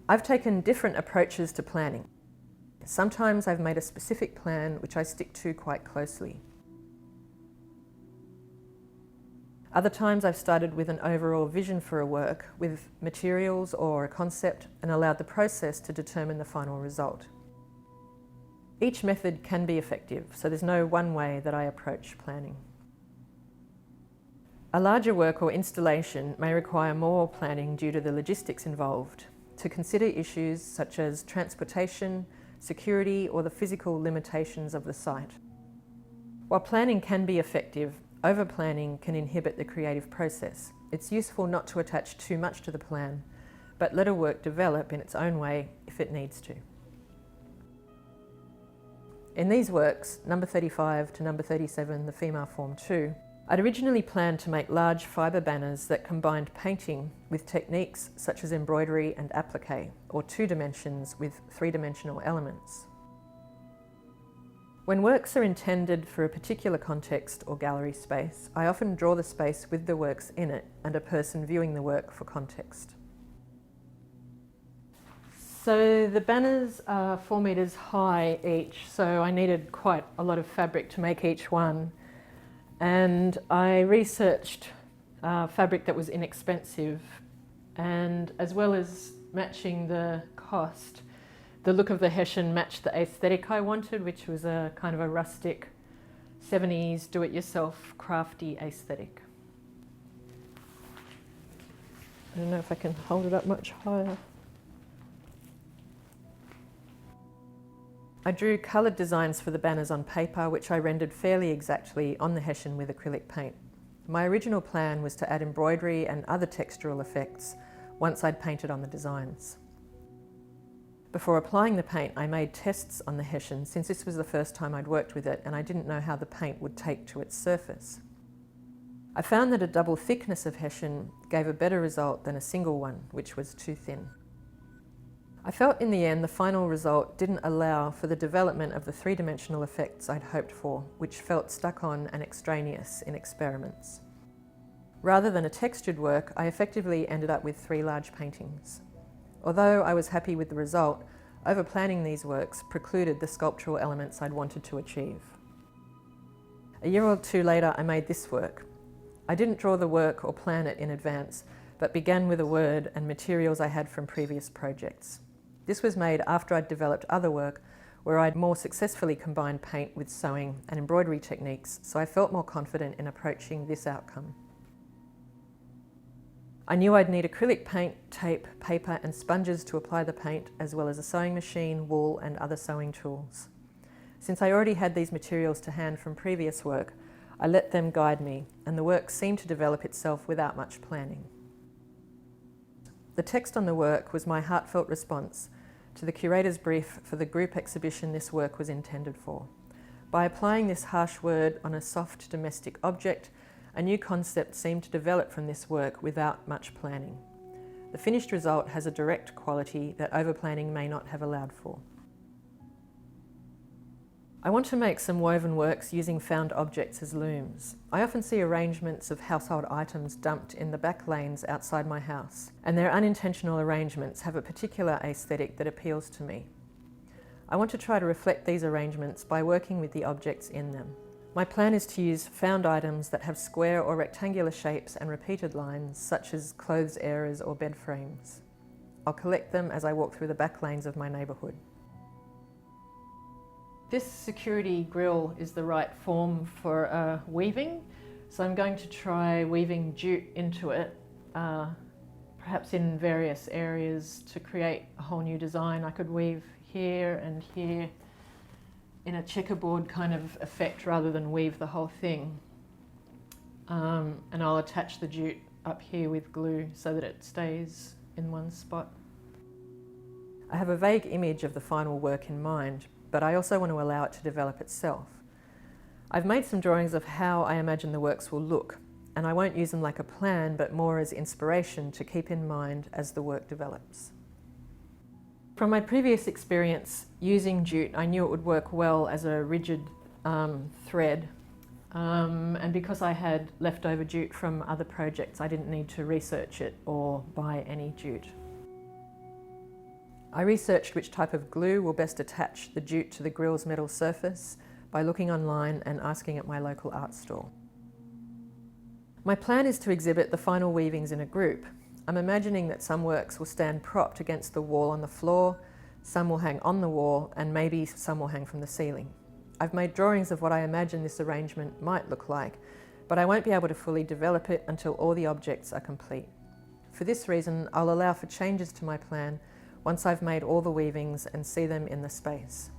I've taken different approaches to planning. Sometimes I've made a specific plan which I stick to quite closely. Other times I've started with an overall vision for a work with materials or a concept and allowed the process to determine the final result. Each method can be effective, so there's no one way that I approach planning. A larger work or installation may require more planning due to the logistics involved, to consider issues such as transportation, security, or the physical limitations of the site. While planning can be effective, over-planning can inhibit the creative process. It's useful not to attach too much to the plan, but let a work develop in its own way if it needs to. In these works, number 35 to number 37, the female form 2, I'd originally planned to make large fibre banners that combined painting with techniques such as embroidery and applique, or 2 dimensions with 3-dimensional elements. When works are intended for a particular context or gallery space, I often draw the space with the works in it and a person viewing the work for context. So the banners are 4 metres high each, so I needed quite a lot of fabric to make each one. And I researched fabric that was inexpensive, and as well as matching the cost, the look of the hessian matched the aesthetic I wanted, which was a kind of a rustic 70s do-it-yourself crafty aesthetic. I don't know if I can hold it up much higher. I drew coloured designs for the banners on paper, which I rendered fairly exactly on the hessian with acrylic paint. My original plan was to add embroidery and other textural effects once I'd painted on the designs. Before applying the paint, I made tests on the hessian since this was the first time I'd worked with it and I didn't know how the paint would take to its surface. I found that a double thickness of hessian gave a better result than a single one, which was too thin. I felt in the end the final result didn't allow for the development of the 3-dimensional effects I'd hoped for, which felt stuck on and extraneous in experiments. Rather than a textured work, I effectively ended up with 3 large paintings. Although I was happy with the result, over-planning these works precluded the sculptural elements I'd wanted to achieve. A year or 2 later, I made this work. I didn't draw the work or plan it in advance, but began with a word and materials I had from previous projects. This was made after I'd developed other work where I'd more successfully combined paint with sewing and embroidery techniques, so I felt more confident in approaching this outcome. I knew I'd need acrylic paint, tape, paper and sponges to apply the paint, as well as a sewing machine, wool and other sewing tools. Since I already had these materials to hand from previous work, I let them guide me, and the work seemed to develop itself without much planning. The text on the work was my heartfelt response to the curator's brief for the group exhibition this work was intended for. By applying this harsh word on a soft domestic object, a new concept seemed to develop from this work without much planning. The finished result has a direct quality that over-planning may not have allowed for. I want to make some woven works using found objects as looms. I often see arrangements of household items dumped in the back lanes outside my house, and their unintentional arrangements have a particular aesthetic that appeals to me. I want to try to reflect these arrangements by working with the objects in them. My plan is to use found items that have square or rectangular shapes and repeated lines, such as clothes areas or bed frames. I'll collect them as I walk through the back lanes of my neighbourhood. This security grille is the right form for weaving, so I'm going to try weaving jute into it, perhaps in various areas to create a whole new design. I could weave here and here in a checkerboard kind of effect rather than weave the whole thing. And I'll attach the jute up here with glue so that it stays in one spot. I have a vague image of the final work in mind, but I also want to allow it to develop itself. I've made some drawings of how I imagine the works will look, and I won't use them like a plan, but more as inspiration to keep in mind as the work develops. From my previous experience using jute, I knew it would work well as a rigid thread, and because I had leftover jute from other projects, I didn't need to research it or buy any jute. I researched which type of glue will best attach the jute to the grille's metal surface by looking online and asking at my local art store. My plan is to exhibit the final weavings in a group. I'm imagining that some works will stand propped against the wall on the floor, some will hang on the wall, and maybe some will hang from the ceiling. I've made drawings of what I imagine this arrangement might look like, but I won't be able to fully develop it until all the objects are complete. For this reason, I'll allow for changes to my plan once I've made all the weavings and see them in the space.